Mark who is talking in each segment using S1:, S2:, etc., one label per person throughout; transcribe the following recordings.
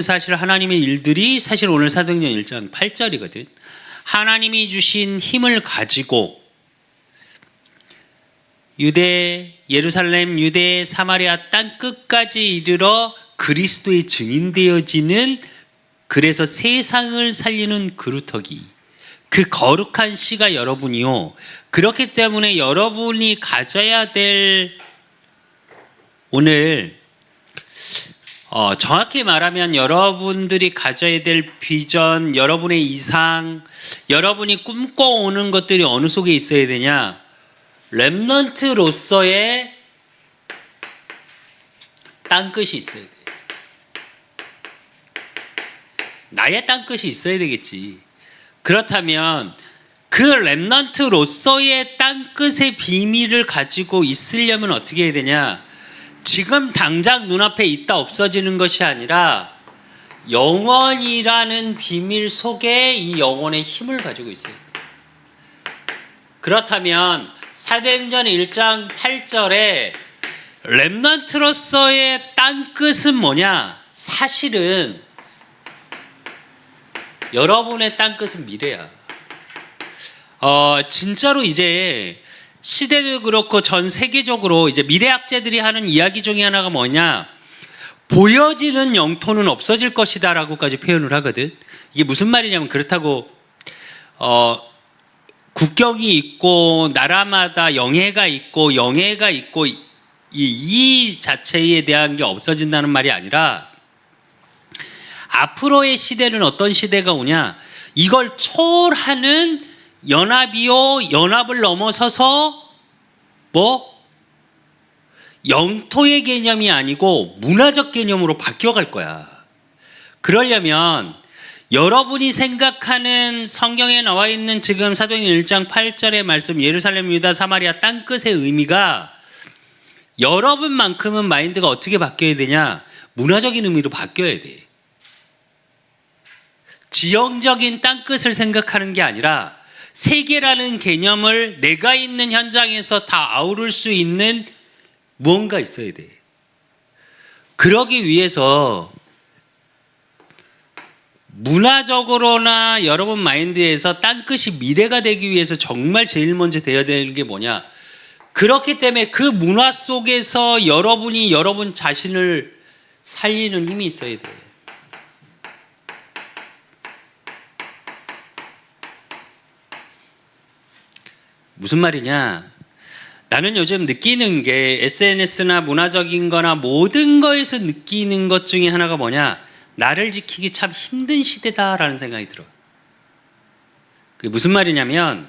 S1: 사실 하나님의 일들이 사실 오늘 사도행전 1장 8절이거든. 하나님이 주신 힘을 가지고 유대, 예루살렘, 유대, 사마리아 땅 끝까지 이르러 그리스도의 증인되어지는, 그래서 세상을 살리는 그루터기, 그 거룩한 씨가 여러분이요. 그렇기 때문에 여러분이 가져야 될, 오늘 정확히 말하면 여러분들이 가져야 될 비전, 여러분의 이상, 여러분이 꿈꿔오는 것들이 어느 속에 있어야 되냐? 렘넌트로서의 땅끝이 있어야 돼. 나의 땅끝이 있어야 되겠지. 그렇다면 그 렘넌트로서의 땅끝의 비밀을 가지고 있으려면 어떻게 해야 되냐? 지금 당장 눈앞에 있다 없어지는 것이 아니라 영원이라는 비밀 속에 이 영혼의 힘을 가지고 있어요. 그렇다면 사도행전 1장 8절에 렘넌트로서의 땅끝은 뭐냐? 사실은 여러분의 땅끝은 미래야. 진짜로 이제 시대도 그렇고 전 세계적으로 이제 미래학자들이 하는 이야기 중에 하나가 뭐냐? 보여지는 영토는 없어질 것이다 라고까지 표현을 하거든. 이게 무슨 말이냐면, 그렇다고 국경이 있고 나라마다 영해가 있고 이 자체에 대한 게 없어진다는 말이 아니라, 앞으로의 시대는 어떤 시대가 오냐? 이걸 초월하는 연합이요, 연합을 넘어서서 영토의 개념이 아니고 문화적 개념으로 바뀌어갈 거야. 그러려면 여러분이 생각하는 성경에 나와 있는 지금 사도행전 1장 8절의 말씀, 예루살렘, 유다, 사마리아 땅끝의 의미가 여러분만큼은 마인드가 어떻게 바뀌어야 되냐? 문화적인 의미로 바뀌어야 돼. 지형적인 땅끝을 생각하는 게 아니라 세계라는 개념을 내가 있는 현장에서 다 아우를 수 있는 무언가 있어야 돼. 그러기 위해서 문화적으로나 여러분 마인드에서 땅끝이 미래가 되기 위해서 정말 제일 먼저 되어야 되는 게 뭐냐? 그렇기 때문에 그 문화 속에서 여러분이 여러분 자신을 살리는 힘이 있어야 돼. 무슨 말이냐? 나는 요즘 느끼는 게 SNS나 문화적인 거나 모든 거에서 느끼는 것 중에 하나가 뭐냐? 나를 지키기 참 힘든 시대다라는 생각이 들어. 그게 무슨 말이냐면,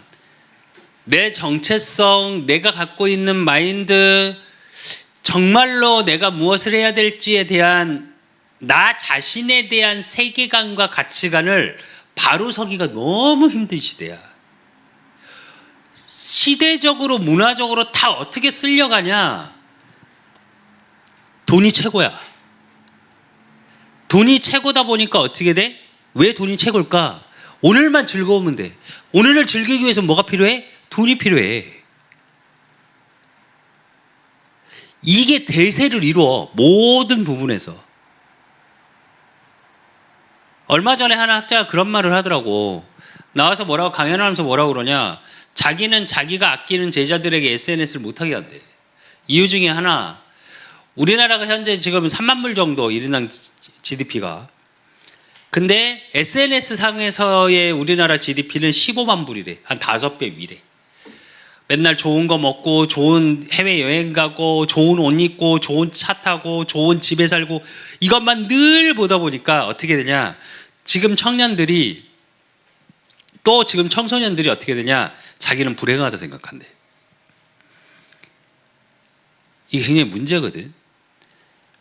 S1: 내 정체성, 내가 갖고 있는 마인드, 정말로 내가 무엇을 해야 될지에 대한 나 자신에 대한 세계관과 가치관을 바로 서기가 너무 힘든 시대야. 시대적으로 문화적으로 다 어떻게 쓸려가냐? 돈이 최고야. 돈이 최고다 보니까 어떻게 돼? 왜 돈이 최고일까? 오늘만 즐거우면 돼. 오늘을 즐기기 위해서 뭐가 필요해? 돈이 필요해. 이게 대세를 이루어, 모든 부분에서. 얼마 전에 한 학자가 그런 말을 하더라고. 나와서 뭐라고 강연을 하면서 뭐라고 그러냐? 자기는 자기가 아끼는 제자들에게 SNS를 못하게 한대. 이유 중에 하나, 우리나라가 현재 지금 3만 불 정도 1인당 GDP가. 근데 SNS 상에서의 우리나라 GDP는 15만 불이래. 한 5배 위래. 맨날 좋은 거 먹고, 좋은 해외여행 가고, 좋은 옷 입고, 좋은 차 타고, 좋은 집에 살고, 이것만 늘 보다 보니까 어떻게 되냐? 지금 청년들이, 또 지금 청소년들이 어떻게 되냐? 자기는 불행하다 생각한대. 이게 굉장히 문제거든.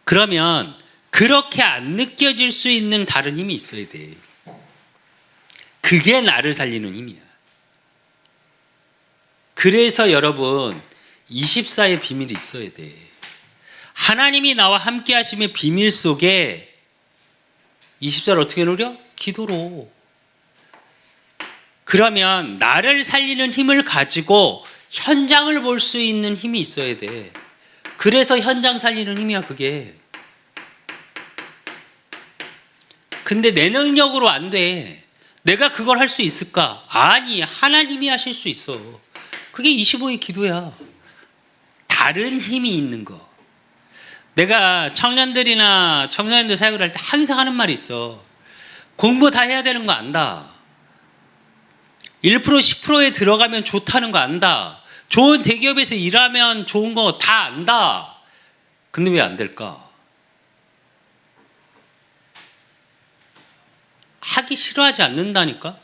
S1: 그러면 그렇게 안 느껴질 수 있는 다른 힘이 있어야 돼. 그게 나를 살리는 힘이야. 그래서 여러분 24의 비밀이 있어야 돼. 하나님이 나와 함께 하심의 비밀 속에 24를 어떻게 누려? 기도로. 그러면 나를 살리는 힘을 가지고 현장을 볼 수 있는 힘이 있어야 돼. 그래서 현장 살리는 힘이야, 그게. 근데 내 능력으로 안 돼. 내가 그걸 할 수 있을까? 아니, 하나님이 하실 수 있어. 그게 25의 기도야. 다른 힘이 있는 거. 내가 청년들이나 청소년들 사역을 할 때 항상 하는 말이 있어. 공부 다 해야 되는 거 안다. 1% 10%에 들어가면 좋다는 거 안다. 좋은 대기업에서 일하면 좋은 거 다 안다. 근데 왜 안 될까? 하기 싫어하지 않는다니까?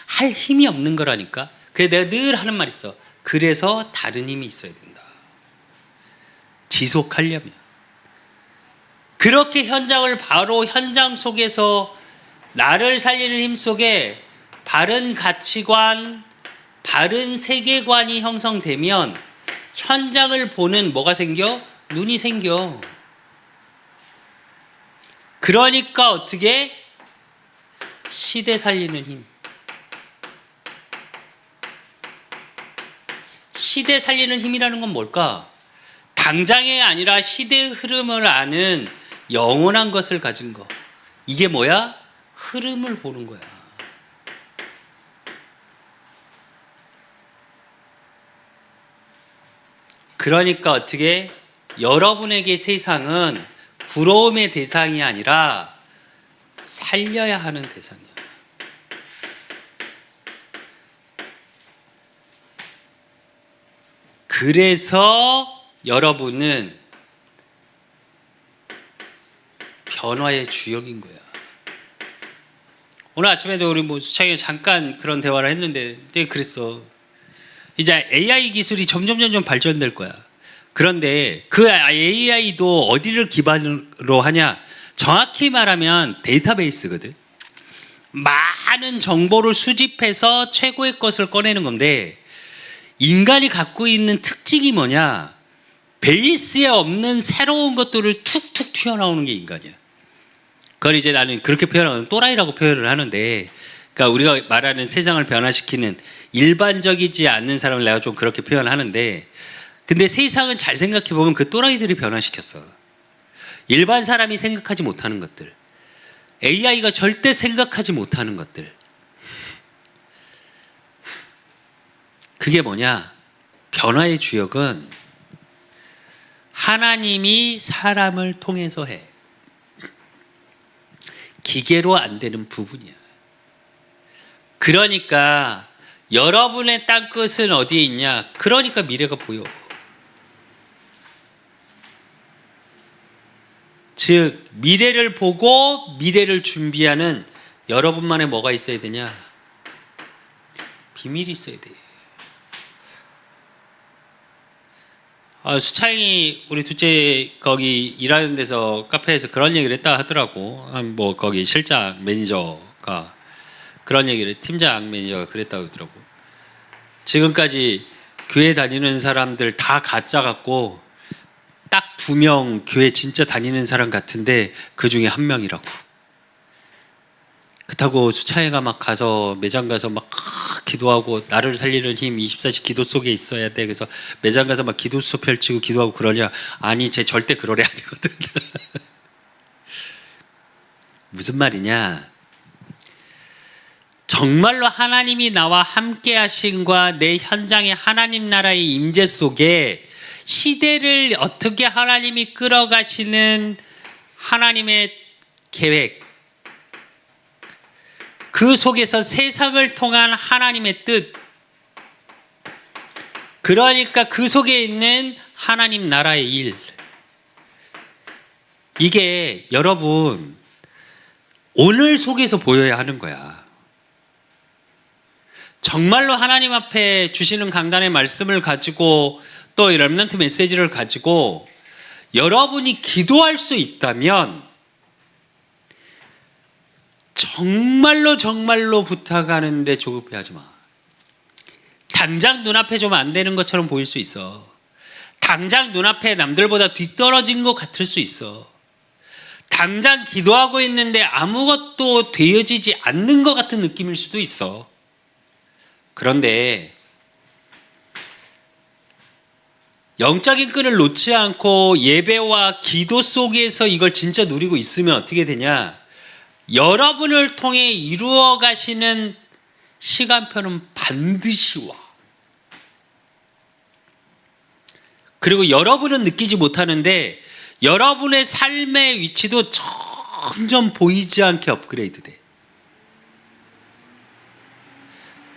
S1: 할 힘이 없는 거라니까? 그래 내가 늘 하는 말이 있어. 그래서 다른 힘이 있어야 된다. 지속하려면. 그렇게 현장을 바로 현장 속에서 나를 살리는 힘 속에 바른 가치관, 바른 세계관이 형성되면 현장을 보는 뭐가 생겨? 눈이 생겨. 그러니까 어떻게? 시대 살리는 힘. 시대 살리는 힘이라는 건 뭘까? 당장이 아니라 시대의 흐름을 아는 영원한 것을 가진 거. 이게 뭐야? 흐름을 보는 거야. 그러니까 어떻게? 여러분에게 세상은 부러움의 대상이 아니라 살려야 하는 대상이야. 그래서 여러분은 변화의 주역인 거야. 오늘 아침에도 우리 뭐 수창이 잠깐 그런 대화를 했는데 되게 그랬어. 이제 AI 기술이 점점 발전될 거야. 그런데 그 AI도 어디를 기반으로 하냐? 정확히 말하면 데이터베이스거든. 많은 정보를 수집해서 최고의 것을 꺼내는 건데 인간이 갖고 있는 특징이 뭐냐? 베이스에 없는 새로운 것들을 툭툭 튀어나오는 게 인간이야. 그걸 이제 나는 그렇게 표현하는 또라이라고 표현을 하는데, 그러니까 우리가 말하는 세상을 변화시키는 일반적이지 않는 사람을 내가 좀 그렇게 표현하는데, 근데 세상은 잘 생각해 보면 그 또라이들이 변화시켰어. 일반 사람이 생각하지 못하는 것들, AI가 절대 생각하지 못하는 것들. 그게 뭐냐? 변화의 주역은 하나님이 사람을 통해서 해. 기계로 안 되는 부분이야. 그러니까 여러분의 땅끝은 어디에 있냐? 그러니까 미래가 보여. 즉 미래를 보고 미래를 준비하는 여러분만의 뭐가 있어야 되냐? 비밀이 있어야 돼. 수창이 우리 둘째 거기 일하는 데서 카페에서 그런 얘기를 했다 하더라고. 뭐 거기 실장 매니저가 그런 얘기를, 팀장 매니저가 그랬다고 하더라고. 지금까지 교회 다니는 사람들 다 가짜 같고 딱 2명 교회 진짜 다니는 사람 같은데 그 중에 1명이라고. 그렇다고 수창이가 막 가서 매장 가서 막 기도하고 나를 살리는 힘 24시 기도 속에 있어야 돼. 그래서 매장 가서 막 기도수 펼치고 기도하고 그러냐? 아니, 쟤 절대 그럴 애 아니거든. 무슨 말이냐? 정말로 하나님이 나와 함께 하심과 내 현장의 하나님 나라의 임재 속에 시대를 어떻게 하나님이 끌어가시는 하나님의 계획, 그 속에서 세상을 통한 하나님의 뜻, 그러니까 그 속에 있는 하나님 나라의 일, 이게 여러분 오늘 속에서 보여야 하는 거야. 정말로 하나님 앞에 주시는 강단의 말씀을 가지고 또 이 렘넌트 메시지를 가지고 여러분이 기도할 수 있다면 정말로 부탁하는데 조급해하지 마. 당장 눈앞에 좀 안 되는 것처럼 보일 수 있어. 당장 눈앞에 남들보다 뒤떨어진 것 같을 수 있어. 당장 기도하고 있는데 아무것도 되어지지 않는 것 같은 느낌일 수도 있어. 그런데 영적인 끈을 놓지 않고 예배와 기도 속에서 이걸 진짜 누리고 있으면 어떻게 되냐? 여러분을 통해 이루어 가시는 시간표는 반드시 와. 그리고 여러분은 느끼지 못하는데 여러분의 삶의 위치도 점점 보이지 않게 업그레이드 돼.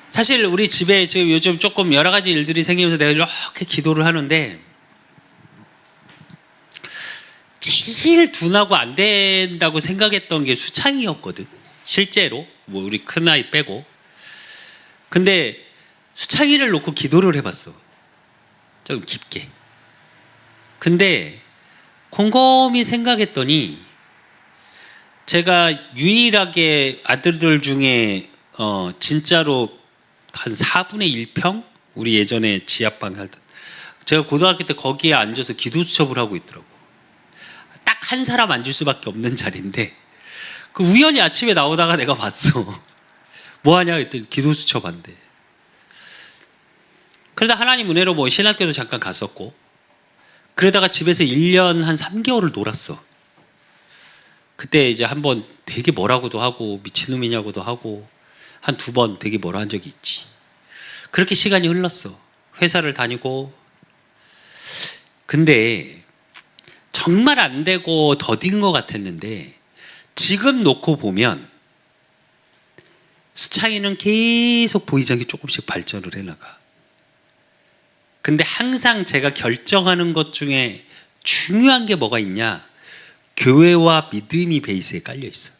S1: 사실 우리 집에 지금 요즘 조금 여러 가지 일들이 생기면서 내가 이렇게 기도를 하는데 제일 둔하고 안 된다고 생각했던 게 수창이었거든. 실제로 뭐 우리 큰아이 빼고. 근데 수창이를 놓고 기도를 해봤어. 좀 깊게. 근데 곰곰이 생각했더니 제가 유일하게 아들들 중에 진짜로 한 4분의 1평? 우리 예전에 지하방 살던 제가 고등학교 때 거기에 앉아서 기도 수첩을 하고 있더라고. 딱 한 사람 앉을 수밖에 없는 자리인데 그 우연히 아침에 나오다가 내가 봤어. 뭐 하냐 했더니 기도 수첩 한대. 그러다 하나님 은혜로 뭐 신학교도 잠깐 갔었고 그러다가 집에서 1년 한 3개월을 놀았어. 그때 이제 한번 되게 뭐라고도 하고 미친놈이냐고도 하고 한 2번 되게 뭐라 한 적이 있지. 그렇게 시간이 흘렀어. 회사를 다니고. 근데 정말 안 되고 더딘 것 같았는데 지금 놓고 보면 수창이는 계속 보이지 않게 조금씩 발전을 해나가. 근데 항상 제가 결정하는 것 중에 중요한 게 뭐가 있냐? 교회와 믿음이 베이스에 깔려 있어.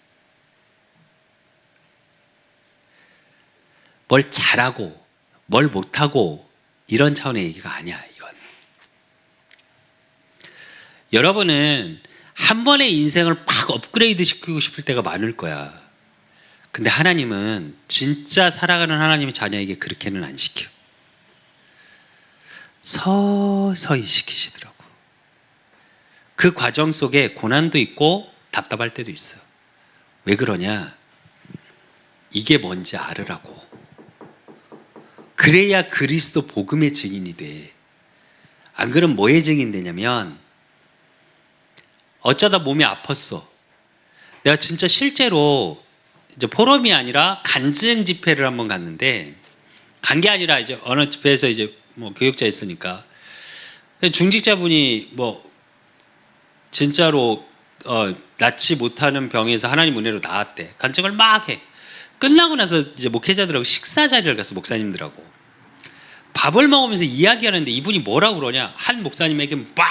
S1: 뭘 잘하고 뭘 못하고 이런 차원의 얘기가 아니야. 이건 여러분은 한 번의 인생을 팍 업그레이드 시키고 싶을 때가 많을 거야. 근데 하나님은 진짜 살아가는 하나님의 자녀에게 그렇게는 안 시켜. 서서히 시키시더라고. 그 과정 속에 고난도 있고 답답할 때도 있어. 왜 그러냐? 이게 뭔지 알으라고. 그래야 그리스도 복음의 증인이 돼. 안 그러면 뭐의 증인 되냐면 어쩌다 몸이 아팠어. 내가 진짜 실제로 이제 포럼이 아니라 간증 집회를 한번 갔는데 간 게 아니라 이제 어느 집회에서 이제 뭐 교육자 있으니까 중직자분이 뭐 진짜로 낫지 못하는 병에서 하나님 은혜로 나았대. 간증을 막 해. 끝나고 나서 이제 목회자들하고 식사 자리를 갔어. 목사님들하고 밥을 먹으면서 이야기하는데 이분이 뭐라고 그러냐? 한 목사님에게 막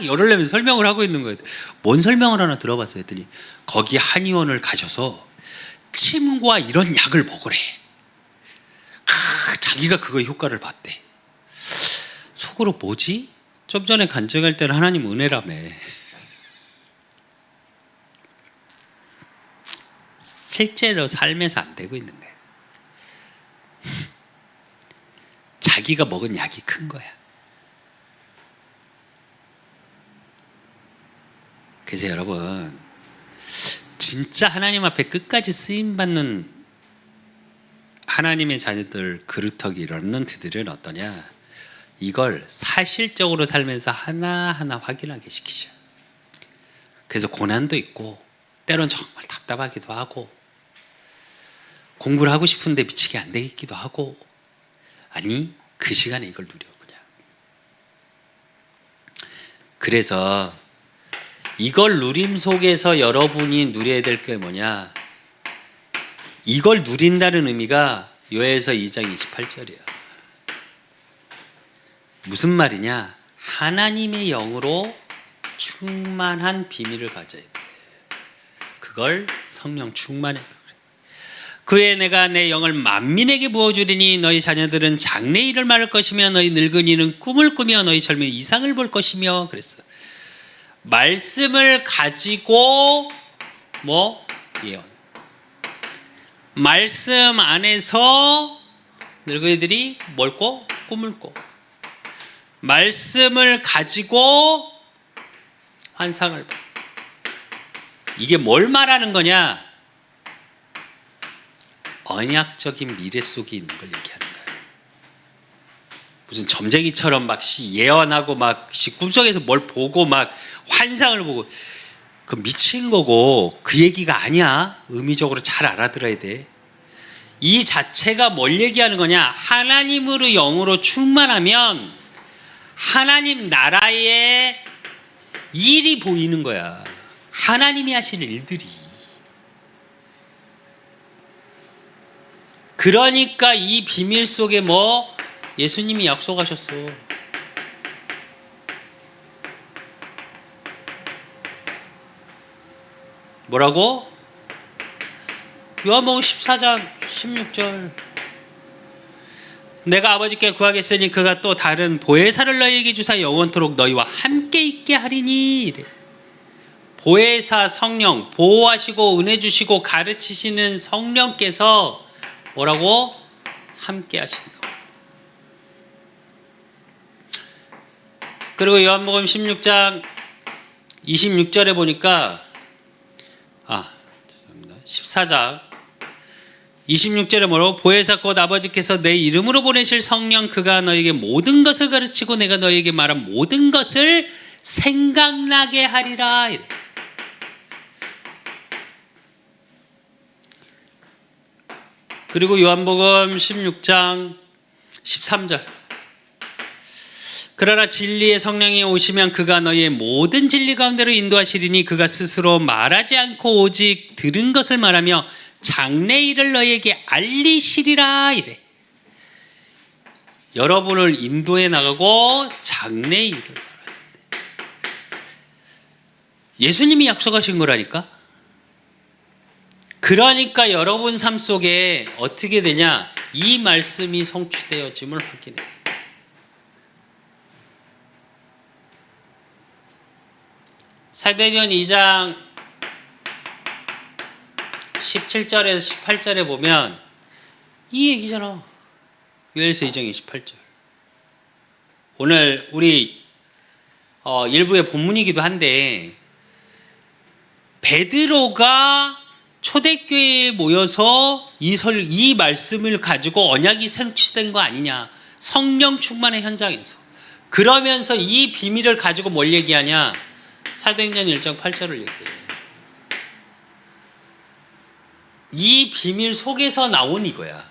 S1: 열을 내면서 설명을 하고 있는 거예요. 뭔 설명을 하나 들어봤어요 했더니 거기 한의원을 가셔서 침과 이런 약을 먹으래. 자기가 그거 효과를 봤대. 속으로 뭐지? 좀 전에 간증할 때는 하나님 은혜라며. 실제로 삶에서 안 되고 있는 거야. 자기가 먹은 약이 큰 거야. 그래서 여러분 진짜 하나님 앞에 끝까지 쓰임받는 하나님의 자녀들 그루터기 렘넌트들은 어떠냐? 이걸 사실적으로 살면서 하나하나 확인하게 시키죠. 그래서 고난도 있고 때론 정말 답답하기도 하고 공부를 하고 싶은데 미치게 안 되기도 하고 아니 그 시간에 이걸 누려 그냥. 그래서 이걸 누림 속에서 여러분이 누려야 될 게 뭐냐? 이걸 누린다는 의미가 요엘서 2장 28절이야. 무슨 말이냐? 하나님의 영으로 충만한 비밀을 가져야 돼. 그걸 성령 충만해. 그에 내가 내 영을 만민에게 부어주리니 너희 자녀들은 장래일을 말할 것이며 너희 늙은이는 꿈을 꾸며 너희 젊은 이상을 볼 것이며 그랬어. 말씀을 가지고 뭐 예언. 말씀 안에서 늙은이들이 뭘 꿔? 꿈을 꿔. 말씀을 가지고 환상을 봐. 이게 뭘 말하는 거냐? 언약적인 미래 속에 있는 걸 얘기하는 거예요. 무슨 점쟁이처럼 막 예언하고 막 꿈속에서 뭘 보고 막 환상을 보고 그 미친 거고 그 얘기가 아니야. 의미적으로 잘 알아들어야 돼. 이 자체가 뭘 얘기하는 거냐? 하나님으로 영으로 충만하면 하나님 나라의 일이 보이는 거야. 하나님이 하시는 일들이. 그러니까 이 비밀 속에 뭐 예수님이 약속하셨어. 뭐라고? 요한복음 14장 16절. 내가 아버지께 구하겠으니 그가 또 다른 보혜사를 너희에게 주사 영원토록 너희와 함께 있게 하리니. 이래. 보혜사 성령, 보호하시고 은혜 주시고 가르치시는 성령께서 뭐라고? 함께 하신다. 그리고 요한복음 16장 26절에 보니까 14장 26절에 뭐라고? 보혜사 곧 아버지께서 내 이름으로 보내실 성령 그가 너에게 모든 것을 가르치고 내가 너에게 말한 모든 것을 생각나게 하리라. 이래. 그리고 요한복음 16장 13절. 그러나 진리의 성령이 오시면 그가 너희의 모든 진리 가운데로 인도하시리니 그가 스스로 말하지 않고 오직 들은 것을 말하며 장래 일을 너희에게 알리시리라. 이래. 여러분을 인도해 나가고 장래 일을 알았을 때. 예수님이 약속하신 거라니까. 그러니까 여러분 삶 속에 어떻게 되냐? 이 말씀이 성취되어짐을 확인해. 사도행전 2장 17절에서 18절에 보면 이 얘기잖아. 요엘서 2장 28절. 오늘 우리 일부의 본문이기도 한데 베드로가 초대교회에 모여서 이 말씀을 가지고 언약이 성취된 거 아니냐. 성령 충만의 현장에서. 그러면서 이 비밀을 가지고 뭘 얘기하냐. 사도행전 1장 8절을 얘기해요. 이 비밀 속에서 나온 이거야.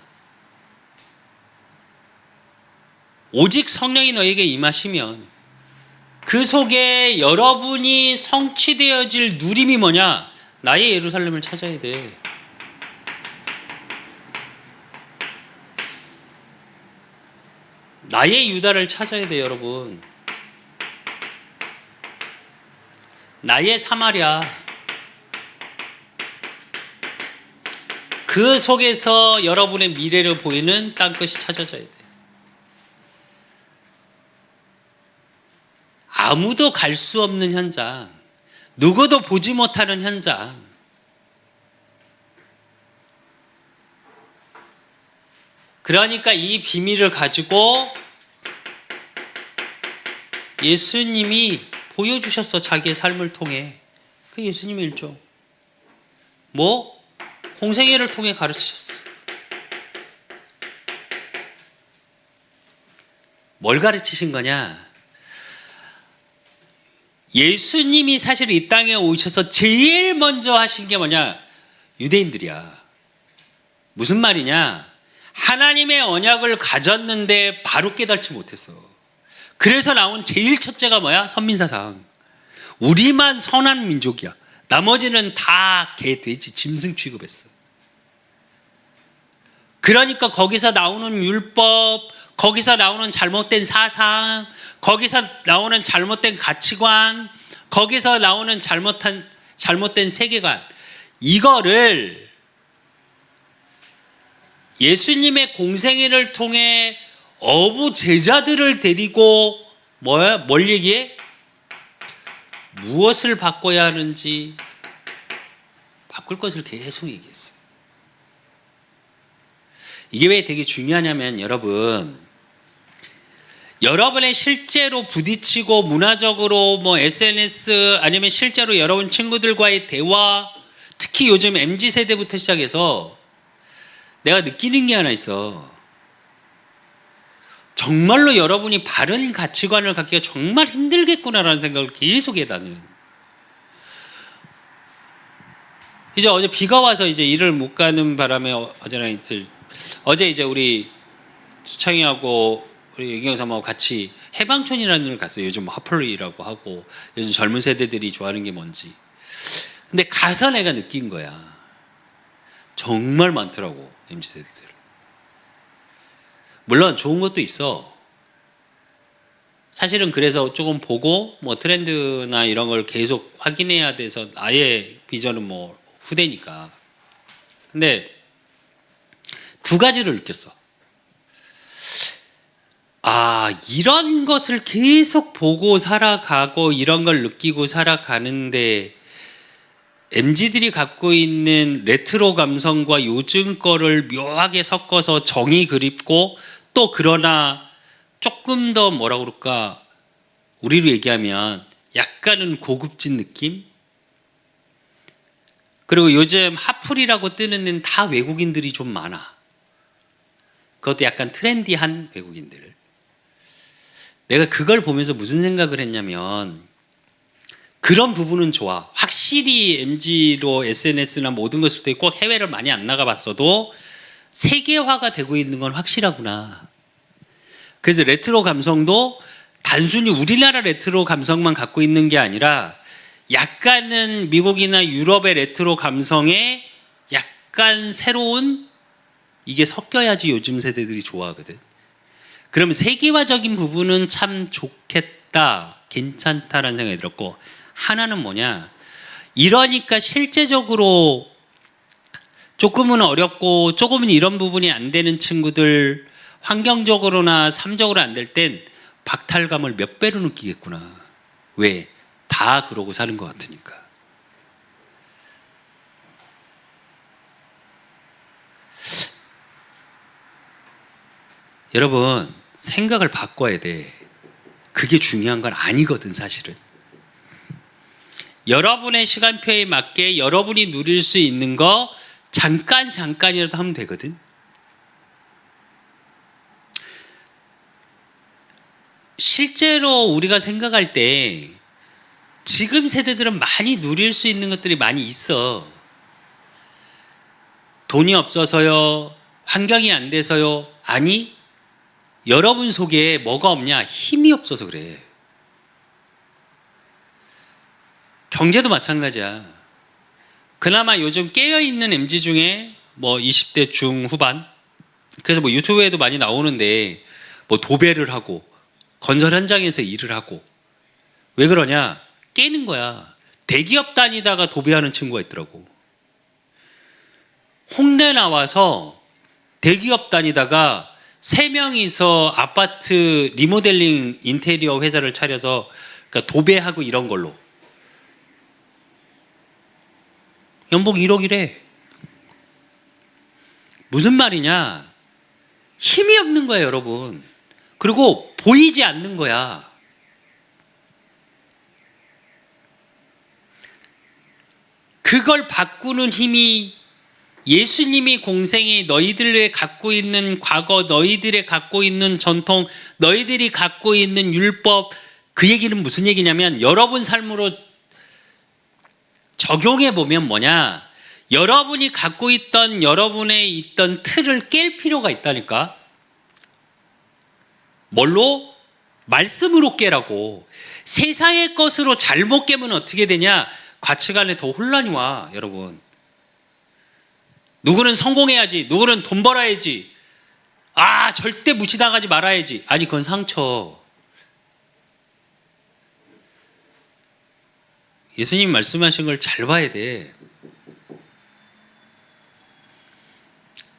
S1: 오직 성령이 너에게 임하시면 그 속에 여러분이 성취되어질 누림이 뭐냐? 나의 예루살렘을 찾아야 돼. 나의 유다를 찾아야 돼, 여러분. 나의 사마리아. 그 속에서 여러분의 미래를 보이는 땅끝이 찾아져야 돼. 아무도 갈 수 없는 현장, 누구도 보지 못하는 현장. 그러니까 이 비밀을 가지고 예수님이 보여주셨어. 자기의 삶을 통해. 그 예수님의 일종. 뭐? 공생애를 통해 가르치셨어. 뭘 가르치신 거냐? 예수님이 사실 이 땅에 오셔서 제일 먼저 하신 게 뭐냐? 유대인들이야. 무슨 말이냐? 하나님의 언약을 가졌는데 바로 깨닫지 못했어. 그래서 나온 제일 첫째가 뭐야? 선민사상. 우리만 선한 민족이야. 나머지는 다 개, 돼지, 짐승 취급했어. 그러니까 거기서 나오는 율법, 거기서 나오는 잘못된 사상, 거기서 나오는 잘못된 가치관, 거기서 나오는 잘못된 세계관, 이거를 예수님의 공생애를 통해 어부 제자들을 데리고 뭘 얘기해? 무엇을 바꿔야 하는지 바꿀 것을 계속 얘기했어요. 이게 왜 되게 중요하냐면 여러분의 실제로 부딪히고 문화적으로 뭐 SNS 아니면 실제로 여러분 친구들과의 대화, 특히 요즘 MZ세대부터 시작해서 내가 느끼는 게 하나 있어. 정말로 여러분이 바른 가치관을 갖기가 정말 힘들겠구나라는 생각을 계속 해 나는. 이제 어제 비가 와서 이제 일을 못 가는 바람에 어제나 이틀 어제 이제 우리 수창이하고 우리 유경삼하고 같이 해방촌이라는 데를 갔어요. 요즘 핫플이라고 하고 요즘 젊은 세대들이 좋아하는 게 뭔지. 근데 가서 내가 느낀 거야. 정말 많더라고 MZ세대들. 물론 좋은 것도 있어. 사실은 그래서 조금 보고 뭐 트렌드나 이런 걸 계속 확인해야 돼서 아예 비전은 뭐 후대니까. 근데 두 가지를 느꼈어. 아, 이런 것을 계속 보고 살아가고 이런 걸 느끼고 살아가는데 MZ들이 갖고 있는 레트로 감성과 요즘 거를 묘하게 섞어서 정이 그립고 또 그러나 조금 더 뭐라 그럴까 우리로 얘기하면 약간은 고급진 느낌? 그리고 요즘 핫플이라고 뜨는 데는 다 외국인들이 좀 많아. 그것도 약간 트렌디한 외국인들. 내가 그걸 보면서 무슨 생각을 했냐면 그런 부분은 좋아. 확실히 MZ로 SNS나 모든 것을 때 꼭 해외를 많이 안 나가봤어도 세계화가 되고 있는 건 확실하구나. 그래서 레트로 감성도 단순히 우리나라 레트로 감성만 갖고 있는 게 아니라 약간은 미국이나 유럽의 레트로 감성에 약간 새로운 이게 섞여야지 요즘 세대들이 좋아하거든. 그러면 세계화적인 부분은 참 좋겠다, 괜찮다라는 생각이 들었고 하나는 뭐냐? 이러니까 실제적으로 조금은 어렵고 조금은 이런 부분이 안 되는 친구들 환경적으로나 삶적으로 안 될 땐 박탈감을 몇 배로 느끼겠구나. 왜? 다 그러고 사는 것 같으니까. 여러분 생각을 바꿔야 돼. 그게 중요한 건 아니거든 사실은. 여러분의 시간표에 맞게 여러분이 누릴 수 있는 거 잠깐이라도 하면 되거든. 실제로 우리가 생각할 때 지금 세대들은 많이 누릴 수 있는 것들이 많이 있어. 돈이 없어서요, 환경이 안 돼서요. 아니, 여러분 속에 뭐가 없냐? 힘이 없어서 그래. 경제도 마찬가지야. 그나마 요즘 깨어있는 MZ 중에 뭐 20대 중후반, 그래서 뭐 유튜브에도 많이 나오는데 뭐 도배를 하고 건설 현장에서 일을 하고. 왜 그러냐? 깨는 거야. 대기업 다니다가 도배하는 친구가 있더라고. 홍대 나와서 대기업 다니다가 3명이서 아파트 리모델링 인테리어 회사를 차려서 그러니까 도배하고 이런 걸로 연봉 1억이래. 무슨 말이냐? 힘이 없는 거예요, 여러분. 그리고 보이지 않는 거야. 그걸 바꾸는 힘이 예수님이 공생에 너희들의 갖고 있는 과거, 너희들의 갖고 있는 전통, 너희들이 갖고 있는 율법, 그 얘기는 무슨 얘기냐면 여러분 삶으로 적용해 보면 뭐냐? 여러분이 갖고 있던 여러분의 있던 틀을 깰 필요가 있다니까. 뭘로? 말씀으로 깨라고. 세상의 것으로 잘못 깨면 어떻게 되냐? 가치관에 더 혼란이 와, 여러분. 누구는 성공해야지, 누구는 돈 벌어야지, 아 절대 무시당하지 말아야지. 아니 그건 상처. 예수님 말씀하신 걸 잘 봐야 돼.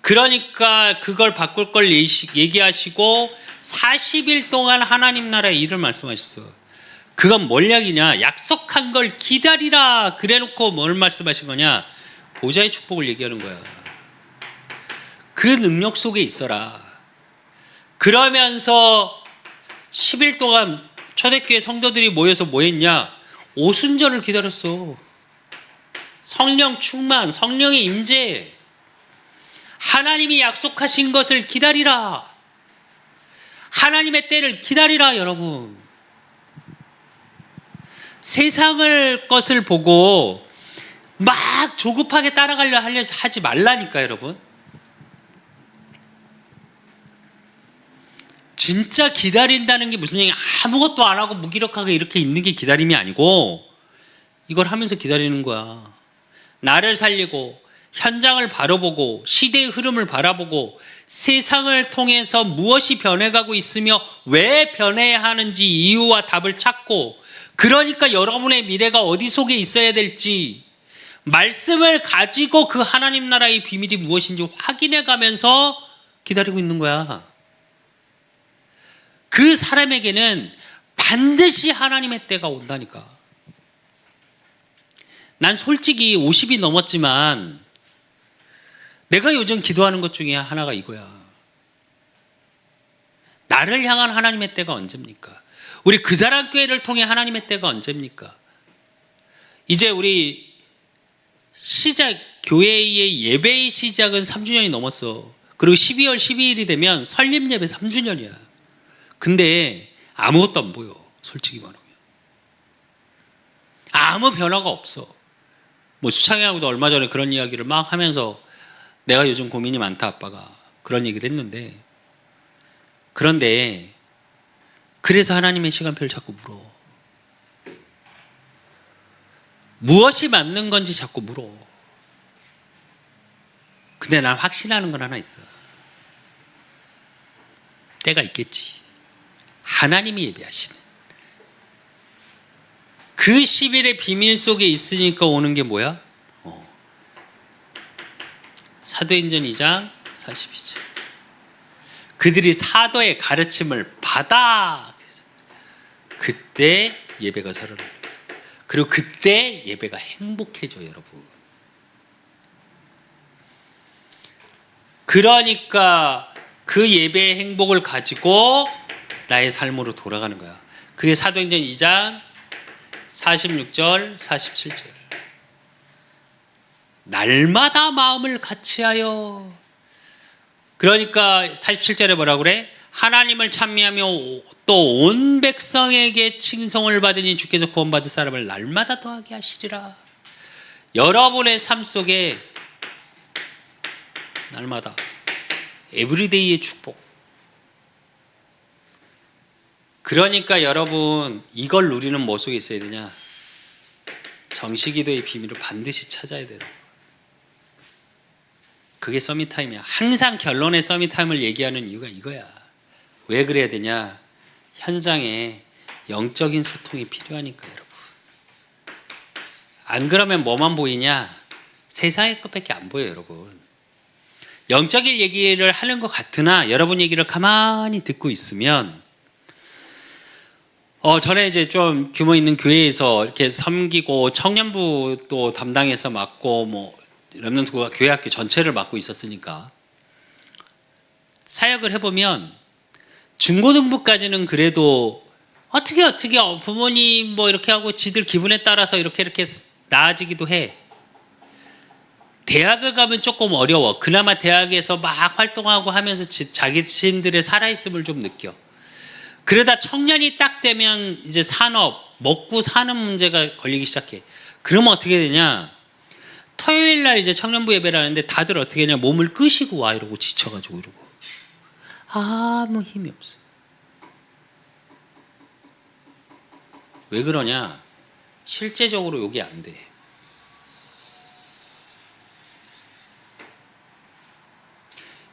S1: 그러니까 그걸 바꿀 걸 얘기하시고 40일 동안 하나님 나라의 일을 말씀하셨어. 그건 뭘 이야기냐? 약속한 걸 기다리라 그래놓고 뭘 말씀하신 거냐? 보좌의 축복을 얘기하는 거야. 그 능력 속에 있어라. 그러면서 10일 동안 초대교회 성도들이 모여서 뭐 했냐? 오순절을 기다렸어. 성령 충만, 성령의 임재. 하나님이 약속하신 것을 기다리라. 하나님의 때를 기다리라, 여러분. 세상을 것을 보고 막 조급하게 따라가려 하지 말라니까 여러분. 진짜 기다린다는 게 무슨 얘기? 아무것도 안 하고 무기력하게 이렇게 있는 게 기다림이 아니고 이걸 하면서 기다리는 거야. 나를 살리고 현장을 바라보고 시대의 흐름을 바라보고 세상을 통해서 무엇이 변해가고 있으며 왜 변해야 하는지 이유와 답을 찾고, 그러니까 여러분의 미래가 어디 속에 있어야 될지 말씀을 가지고 그 하나님 나라의 비밀이 무엇인지 확인해 가면서 기다리고 있는 거야. 그 사람에게는 반드시 하나님의 때가 온다니까. 난 솔직히 50이 넘었지만 내가 요즘 기도하는 것 중에 하나가 이거야. 나를 향한 하나님의 때가 언제입니까? 우리 그 사람 교회를 통해 하나님의 때가 언제입니까? 이제 우리 교회의 예배의 시작은 3주년이 넘었어. 그리고 12월 12일이 되면 설립 예배 3주년이야. 근데 아무것도 안 보여. 솔직히 말하면. 아무 변화가 없어. 뭐 수창이하고도 얼마 전에 그런 이야기를 막 하면서 내가 요즘 고민이 많다 아빠가 그런 얘기를 했는데, 그런데 그래서 하나님의 시간표를 자꾸 물어. 무엇이 맞는 건지 자꾸 물어. 근데 난 확신하는 건 하나 있어. 때가 있겠지. 하나님이 예배하시는 그 10일의 비밀 속에 있으니까 오는 게 뭐야? 사도행전 2장 42절. 그들이 사도의 가르침을 받아. 그때 예배가 살아나. 그리고 그때 예배가 행복해져 여러분. 그러니까 그 예배의 행복을 가지고 나의 삶으로 돌아가는 거야. 그게 사도행전 2장 46절 47절. 날마다 마음을 같이하여. 그러니까 47절에 뭐라고 그래? 하나님을 찬미하며 또 온 백성에게 칭송을 받으니 주께서 구원받을 사람을 날마다 더하게 하시리라. 여러분의 삶 속에 날마다 에브리데이의 축복. 그러니까 여러분 이걸 누리는 뭐 속에 있어야 되냐? 정시기도의 비밀을 반드시 찾아야 돼요. 그게 서밋타임이야. 항상 결론의 서밋타임을 얘기하는 이유가 이거야. 왜 그래야 되냐? 현장에 영적인 소통이 필요하니까 여러분. 안 그러면 뭐만 보이냐? 세상의 것밖에 안 보여요 여러분. 영적인 얘기를 하는 것 같으나 여러분 얘기를 가만히 듣고 있으면 전에 이제 좀 규모 있는 교회에서 이렇게 섬기고 청년부 또 담당해서 맡고 뭐 렘넌트 교회학교 전체를 맡고 있었으니까 사역을 해보면 중고등부까지는 그래도 어떻게 부모님 뭐 이렇게 하고 지들 기분에 따라서 이렇게 나아지기도 해. 대학을 가면 조금 어려워. 그나마 대학에서 막 활동하고 하면서 자기 자신들의 살아있음을 좀 느껴. 그러다 청년이 딱 되면 이제 산업, 먹고 사는 문제가 걸리기 시작해. 그러면 어떻게 되냐? 토요일 날 이제 청년부 예배를 하는데 다들 어떻게 하냐? 몸을 끄시고 와 이러고 지쳐가지고 이러고 아무 힘이 없어. 왜 그러냐? 실제적으로 여기 안 돼.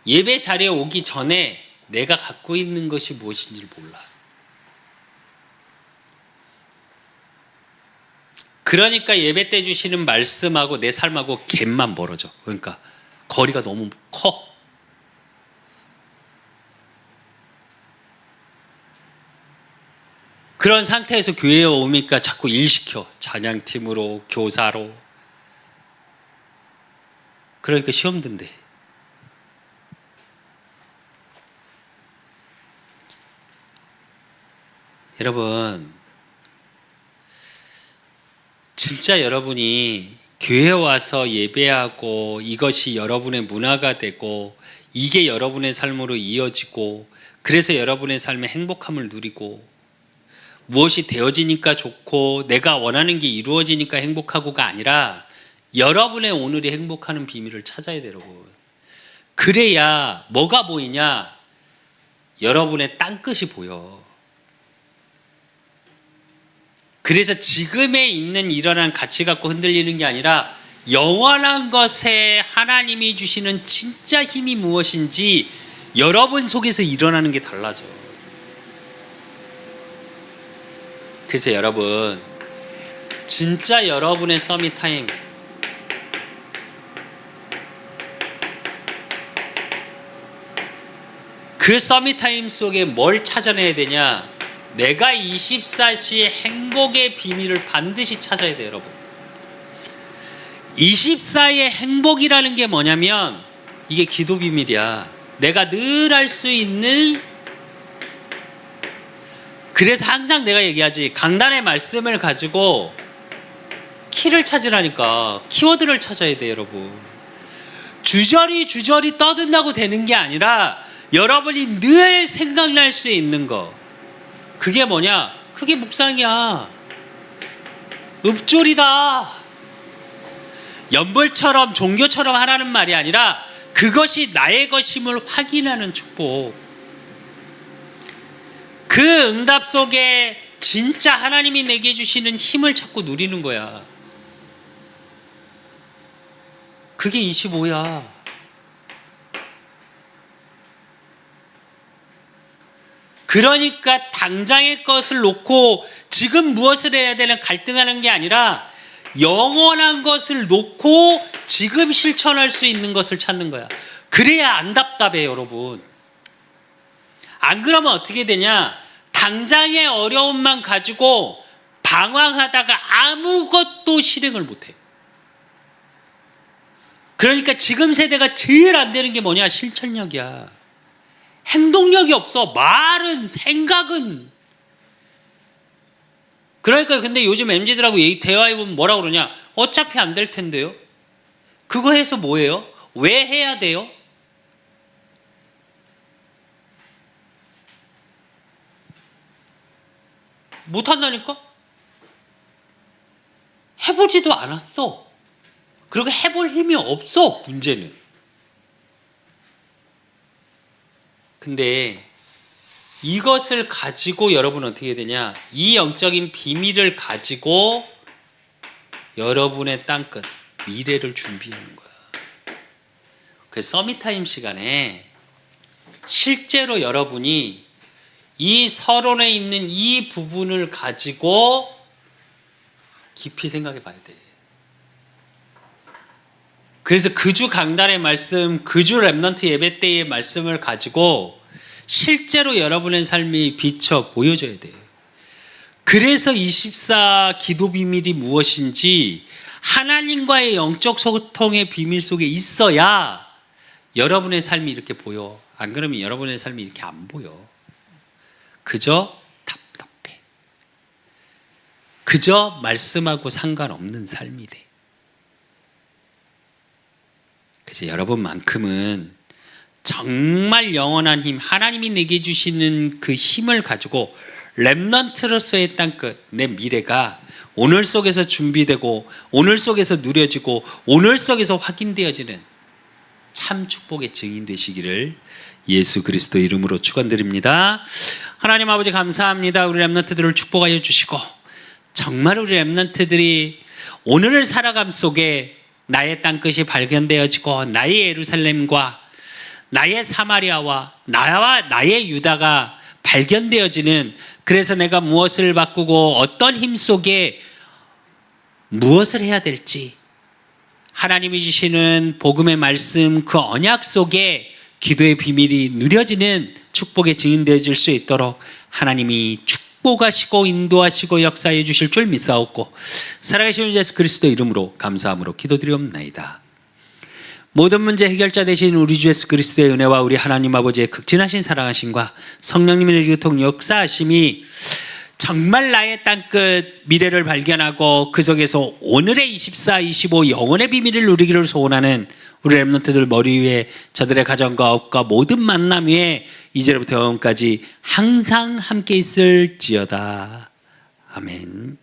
S1: 예배 자리에 오기 전에 내가 갖고 있는 것이 무엇인지를 몰라. 그러니까 예배 때 주시는 말씀하고 내 삶하고 갭만 멀어져. 그러니까 거리가 너무 커. 그런 상태에서 교회에 오니까 자꾸 일 시켜. 찬양팀으로, 교사로. 그러니까 시험 든대. 여러분, 진짜 여러분이 교회 와서 예배하고 이것이 여러분의 문화가 되고 이게 여러분의 삶으로 이어지고 그래서 여러분의 삶의 행복함을 누리고 무엇이 되어지니까 좋고 내가 원하는 게 이루어지니까 행복하고가 아니라 여러분의 오늘이 행복하는 비밀을 찾아야 돼요, 여러분. 그래야 뭐가 보이냐? 여러분의 땅끝이 보여. 그래서 지금에 있는 일어난 가치 갖고 흔들리는 게 아니라 영원한 것에 하나님이 주시는 진짜 힘이 무엇인지 여러분 속에서 일어나는 게 달라져. 그래서 여러분, 진짜 여러분의 서밋 타임, 그 서밋 타임 속에 뭘 찾아내야 되냐? 내가 24시 행복의 비밀을 반드시 찾아야 돼요, 여러분. 24의 행복이라는 게 뭐냐면 이게 기도 비밀이야. 내가 늘 할 수 있는, 그래서 항상 내가 얘기하지, 강단의 말씀을 가지고 키를 찾으라니까. 키워드를 찾아야 돼요, 여러분. 주저리 떠든다고 되는 게 아니라 여러분이 늘 생각날 수 있는 거. 그게 뭐냐? 그게 묵상이야. 읍조리다. 연불처럼 종교처럼 하라는 말이 아니라 그것이 나의 것임을 확인하는 축복. 그 응답 속에 진짜 하나님이 내게 주시는 힘을 찾고 누리는 거야. 그게 25야. 그러니까 당장의 것을 놓고 지금 무엇을 해야 되는 갈등하는 게 아니라 영원한 것을 놓고 지금 실천할 수 있는 것을 찾는 거야. 그래야 안 답답해, 여러분. 안 그러면 어떻게 되냐? 당장의 어려움만 가지고 방황하다가 아무것도 실행을 못해. 그러니까 지금 세대가 제일 안 되는 게 뭐냐? 실천력이야. 행동력이 없어. 말은, 생각은. 그러니까 근데 요즘 MZ들하고 대화해보면 뭐라고 그러냐? 어차피 안 될 텐데요. 그거 해서 뭐예요? 왜 해야 돼요? 못한다니까? 해보지도 않았어. 그리고 해볼 힘이 없어, 문제는. 근데 이것을 가지고 여러분은 어떻게 되냐? 이 영적인 비밀을 가지고 여러분의 땅끝, 미래를 준비하는 거야. 그 서밋타임 시간에 실제로 여러분이 이 서론에 있는 이 부분을 가지고 깊이 생각해 봐야 돼. 그래서 그주 강단의 말씀, 그주 랩넌트 예배 때의 말씀을 가지고 실제로 여러분의 삶이 비춰 보여줘야 돼요. 그래서 24 기도 비밀이 무엇인지 하나님과의 영적 소통의 비밀 속에 있어야 여러분의 삶이 이렇게 보여. 안 그러면 여러분의 삶이 이렇게 안 보여. 그저 답답해. 그저 말씀하고 상관없는 삶이 돼. 그래서 여러분만큼은 정말 영원한 힘, 하나님이 내게 주시는 그 힘을 가지고 렘넌트로서의 땅끝, 내 미래가 오늘 속에서 준비되고 오늘 속에서 누려지고 오늘 속에서 확인되어지는 참 축복의 증인 되시기를 예수 그리스도 이름으로 축원드립니다. 하나님 아버지 감사합니다. 우리 렘넌트들을 축복하여 주시고 정말 우리 렘넌트들이 오늘을 살아감 속에 나의 땅끝이 발견되어지고 나의 예루살렘과 나의 사마리아와 나의 유다가 발견되어지는, 그래서 내가 무엇을 바꾸고 어떤 힘 속에 무엇을 해야 될지 하나님이 주시는 복음의 말씀, 그 언약 속에 기도의 비밀이 누려지는 축복의 증인 되어질 수 있도록 하나님이 축복하시고 인도하시고 역사해 주실 줄 믿사옵고 살아계신 예수 그리스도 이름으로 감사함으로 기도드리옵나이다. 모든 문제 해결자 되신 우리 주 예수 그리스도의 은혜와 우리 하나님 아버지의 극진하신 사랑하심과 성령님의 교통 역사하심이 정말 나의 땅끝 미래를 발견하고 그 속에서 오늘의 24, 25 영혼의 비밀을 누리기를 소원하는 우리 렘넌트들 머리 위에 저들의 가정과 업과 모든 만남 위에 이제로부터 영원까지 항상 함께 있을지어다. 아멘.